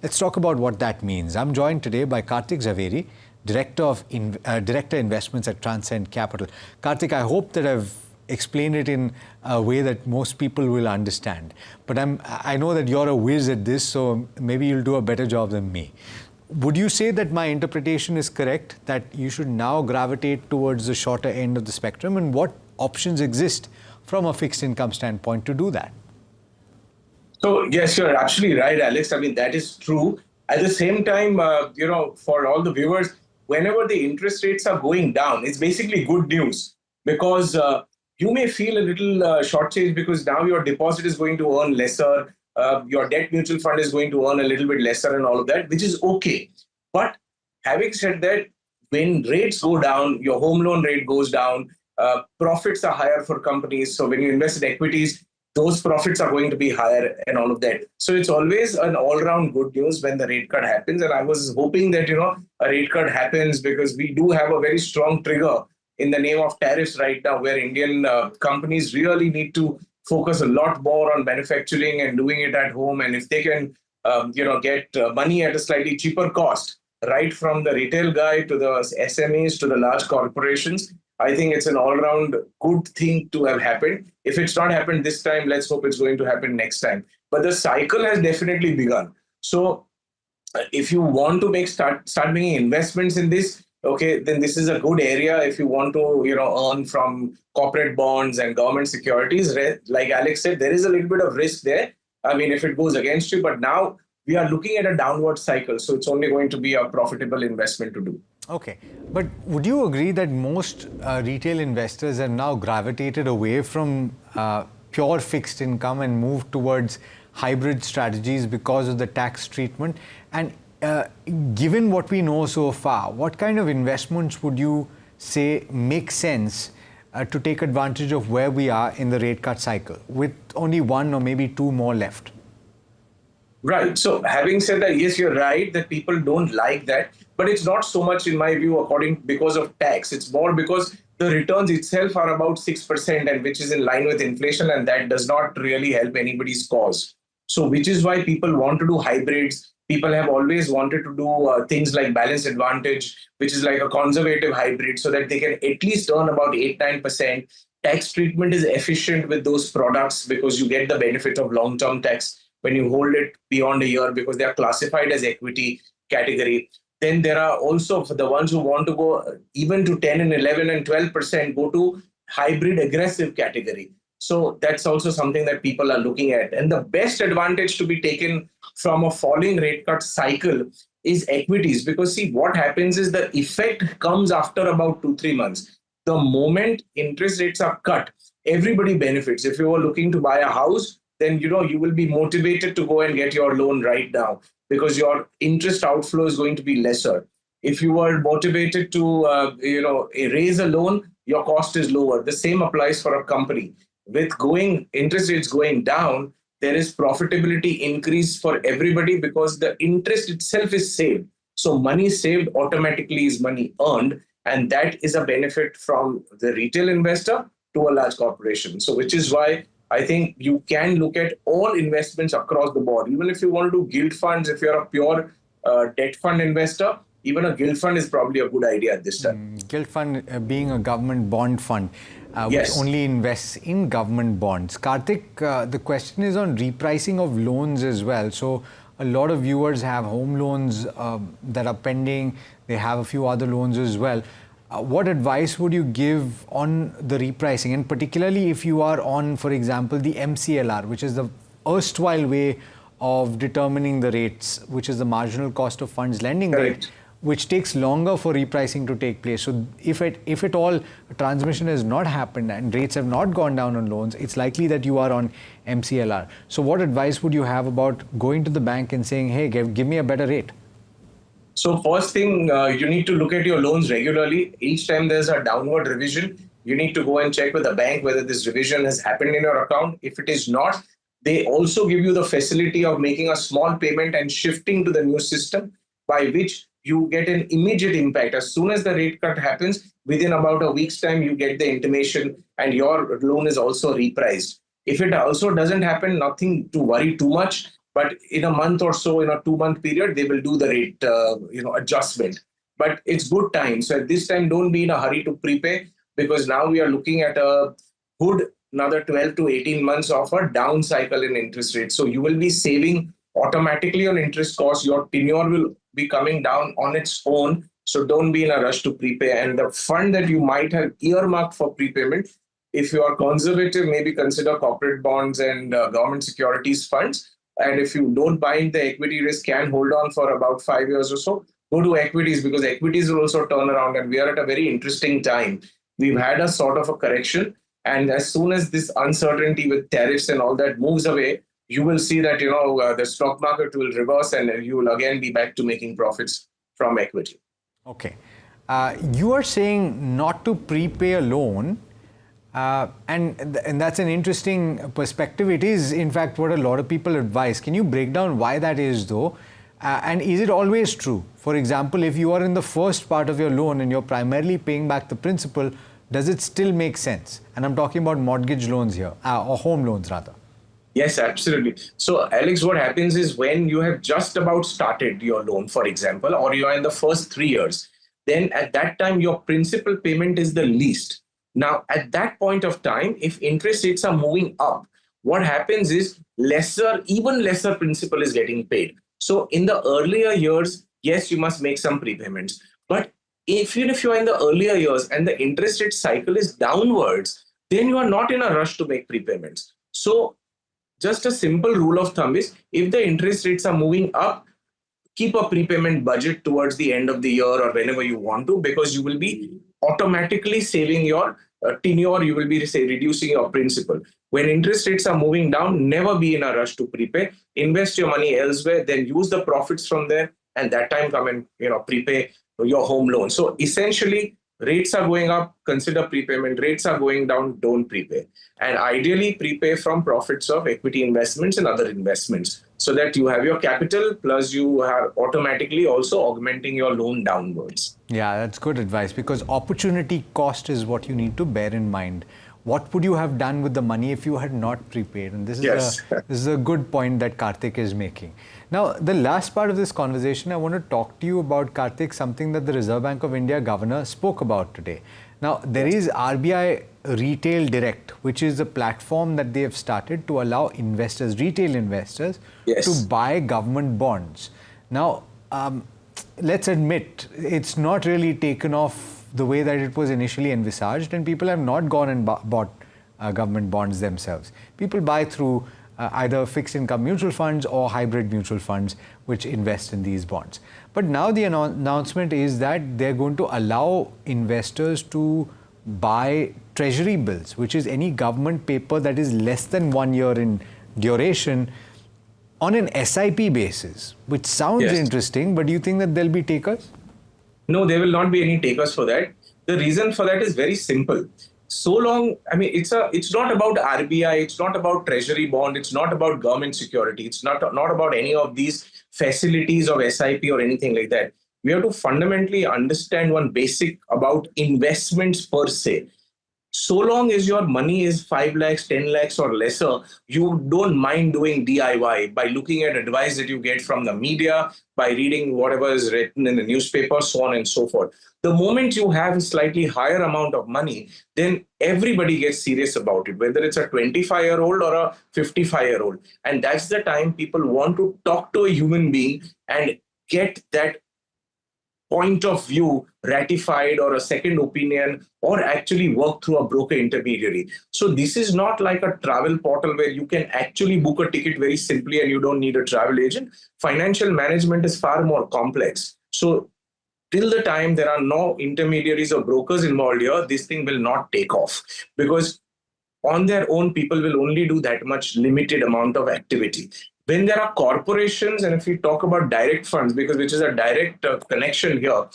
Let's talk about what that means. I'm joined today by Karthik Zaveri, Director Investments at Transcend Capital. Karthik, I hope that I've explained it in a way that most people will understand. But I know that you're a whiz at this, so maybe you'll do a better job than me. Would you say that my interpretation is correct, that you should now gravitate towards the shorter end of the spectrum? And what options exist from a fixed income standpoint to do that? So, yes, you're absolutely right, Alex. I mean, that is true. At the same time, for all the viewers, whenever the interest rates are going down, it's basically good news because you may feel a little shortchanged because now your deposit is going to earn lesser. Your debt mutual fund is going to earn a little bit lesser and all of that, which is okay. But having said that, when rates go down, your home loan rate goes down, profits are higher for companies. So when you invest in equities, those profits are going to be higher and all of that. So it's always an all-round good news when the rate cut happens. And I was hoping that, a rate cut happens because we do have a very strong trigger in the name of tariffs right now, where Indian companies really need to focus a lot more on manufacturing and doing it at home. And if they can, get money at a slightly cheaper cost, right from the retail guy to the SMEs to the large corporations, I think it's an all-round good thing to have happened. If it's not happened this time, let's hope it's going to happen next time. But the cycle has definitely begun. So if you want to start making investments in this, okay, then this is a good area if you want to, earn from corporate bonds and government securities. Like Alex said, there is a little bit of risk there. I mean, if it goes against you, but now we are looking at a downward cycle. So it's only going to be a profitable investment to do. Okay, but would you agree that most retail investors have now gravitated away from pure fixed income and moved towards hybrid strategies because of the tax treatment? And given what we know so far, what kind of investments would you say make sense to take advantage of where we are in the rate cut cycle with only one or maybe two more left? Right. So having said that, yes, you're right that people don't like that. But it's not so much, in my view, because of tax. It's more because the returns itself are about 6%, and which is in line with inflation, and that does not really help anybody's cause. So which is why people want to do hybrids. People have always wanted to do things like balanced advantage, which is like a conservative hybrid, so that they can at least earn about 8-9%. Tax treatment is efficient with those products because you get the benefit of long-term tax when you hold it beyond a year because they are classified as equity category. Then there are also, for the ones who want to go even to 10 and 11 and 12%, go to hybrid aggressive category. So that's also something that people are looking at. And the best advantage to be taken from a falling rate cut cycle is equities. Because see, what happens is the effect comes after about 2-3 months. The moment interest rates are cut, everybody benefits. If you are looking to buy a house, then you will be motivated to go and get your loan right now, because your interest outflow is going to be lesser. If you are motivated to, raise a loan, your cost is lower. The same applies for a company. With interest rates going down, there is profitability increase for everybody because the interest itself is saved. So money saved automatically is money earned. And that is a benefit from the retail investor to a large corporation. So which is why I think you can look at all investments across the board. Even if you want to do gilt funds, if you're a pure debt fund investor, even a gilt fund is probably a good idea at this time. Gilt fund being a government bond fund, yes, which only invests in government bonds. Karthik, the question is on repricing of loans as well. So a lot of viewers have home loans that are pending. They have a few other loans as well. What advice would you give on the repricing, and particularly if you are on, for example, the MCLR, which is the erstwhile way of determining the rates, which is the marginal cost of funds lending rate, which takes longer for repricing to take place. So if at all transmission has not happened and rates have not gone down on loans, it's likely that you are on MCLR. So what advice would you have about going to the bank and saying, hey, give me a better rate? So first thing, you need to look at your loans regularly. Each time there's a downward revision, you need to go and check with the bank whether this revision has happened in your account. If it is not, they also give you the facility of making a small payment and shifting to the new system, by which you get an immediate impact. As soon as the rate cut happens, within about a week's time, you get the intimation and your loan is also repriced. If it also doesn't happen, nothing to worry too much. but in a month or so, in a 2 month period, they will do the rate, adjustment. But it's good time. So at this time, don't be in a hurry to prepay, because now we are looking at a good another 12 to 18 months of a down cycle in interest rates. So you will be saving automatically on interest costs. Your tenure will be coming down on its own. So don't be in a rush to prepay. And the fund that you might have earmarked for prepayment, if you are conservative, maybe consider corporate bonds and government securities funds. And if you don't mind the equity risk, can hold on for about 5 years or so, go to equities, because equities will also turn around. And we are at a very interesting time. We've had a sort of a correction. And as soon as this uncertainty with tariffs and all that moves away, you will see that the stock market will reverse, and you will again be back to making profits from equity. Okay. You are saying not to prepay a loan, and that's an interesting perspective. It is, in fact, what a lot of people advise. Can you break down why that is, though? And is it always true? For example, if you are in the first part of your loan and you're primarily paying back the principal, does it still make sense? And I'm talking about mortgage loans here, or home loans rather. Yes, absolutely. So, Alex, what happens is when you have just about started your loan, for example, or you are in the first 3 years, then at that time, your principal payment is the least. Now, at that point of time, if interest rates are moving up, what happens is even lesser principal is getting paid. So, in the earlier years, yes, you must make some prepayments. But even if you are in the earlier years and the interest rate cycle is downwards, then you are not in a rush to make prepayments. So, just a simple rule of thumb is, if the interest rates are moving up, keep a prepayment budget towards the end of the year or whenever you want to, because you will be automatically saving your tenure, you will be reducing your principal. When interest rates are moving down, never be in a rush to prepay. Invest your money elsewhere, then use the profits from there, and that time come and prepay your home loan. So essentially, rates are going up, consider prepayment. Rates are going down, don't prepay. And ideally, prepay from profits of equity investments and other investments, so that you have your capital plus you are automatically also augmenting your loan downwards. Yeah, that's good advice, because opportunity cost is what you need to bear in mind. What would you have done with the money if you had not prepaid? And this is a good point that Karthik is making. Now, the last part of this conversation, I want to talk to you about, Karthik, something that the Reserve Bank of India governor spoke about today. Now, there is RBI Retail Direct, which is a platform that they have started to allow investors, retail investors, to buy government bonds. Now, let's admit, it's not really taken off the way that it was initially envisaged, and people have not gone and bought government bonds themselves. People buy through either fixed income mutual funds or hybrid mutual funds which invest in these bonds. But now the announcement is that they're going to allow investors to buy treasury bills, which is any government paper that is less than 1 year in duration, on an SIP basis, which sounds interesting, but do you think that there'll be takers? No, there will not be any takers for that. The reason for that is very simple. So long, it's not about RBI, it's not about treasury bond, it's not about government security, it's not about any of these facilities of SIP or anything like that. We have to fundamentally understand one basic about investments per se. So long as your money is 5 lakhs, 10 lakhs or lesser, you don't mind doing DIY by looking at advice that you get from the media, by reading whatever is written in the newspaper, so on and so forth. The moment you have a slightly higher amount of money, then everybody gets serious about it, whether it's a 25-year-old or a 55-year-old. And that's the time people want to talk to a human being and get that point of view ratified, or a second opinion, or actually work through a broker intermediary. So this is not like a travel portal where you can actually book a ticket very simply and you don't need a travel agent. Financial management is far more complex. So till the time there are no intermediaries or brokers involved here, this thing will not take off, because on their own, people will only do that much limited amount of activity. When there are corporations, and if we talk about direct funds, which is a direct connection here,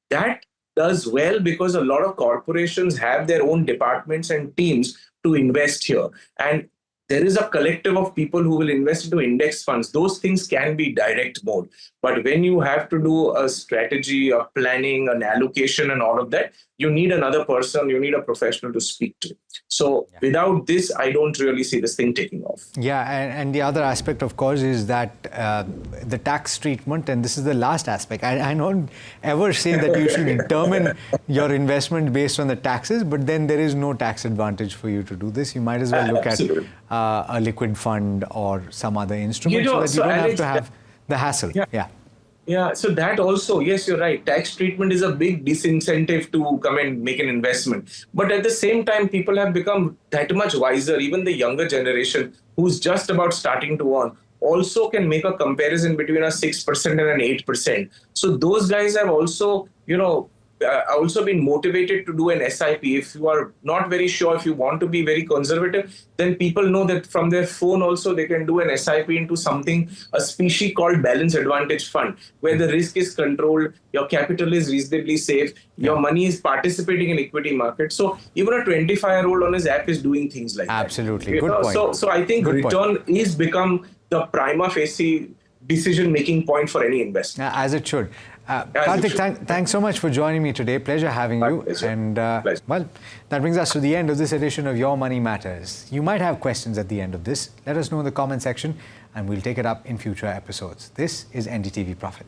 that does well because a lot of corporations have their own departments and teams to invest here. And there is a collective of people who will invest into index funds. Those things can be direct mode. But when you have to do a strategy, a planning, an allocation, and all of that, you need another person, you need a professional to speak to. So without this, I don't really see this thing taking off. Yeah, and the other aspect, of course, is that the tax treatment, and this is the last aspect. I don't ever say that you should determine your investment based on the taxes, but then there is no tax advantage for you to do this. You might as well look at a liquid fund or some other instrument so that you don't have to have the hassle. Yeah, so that also, yes, you're right. Tax treatment is a big disincentive to come and make an investment. But at the same time, people have become that much wiser. Even the younger generation who's just about starting to earn also can make a comparison between a 6% and an 8%. So those guys have also, also been motivated to do an SIP. If you are not very sure, if you want to be very conservative, then people know that from their phone also they can do an SIP into something, a species called balance advantage fund, where the risk is controlled, your capital is reasonably safe, your money is participating in equity market. So even a 25-year-old on his app is doing things like that. Absolutely, good point. So I think return is become the prima facie decision-making point for any investor. As it should. Karthik, thanks so much for joining me today. Pleasure having you. And well, that brings us to the end of this edition of Your Money Matters. You might have questions at the end of this. Let us know in the comment section and we'll take it up in future episodes. This is NDTV Profit.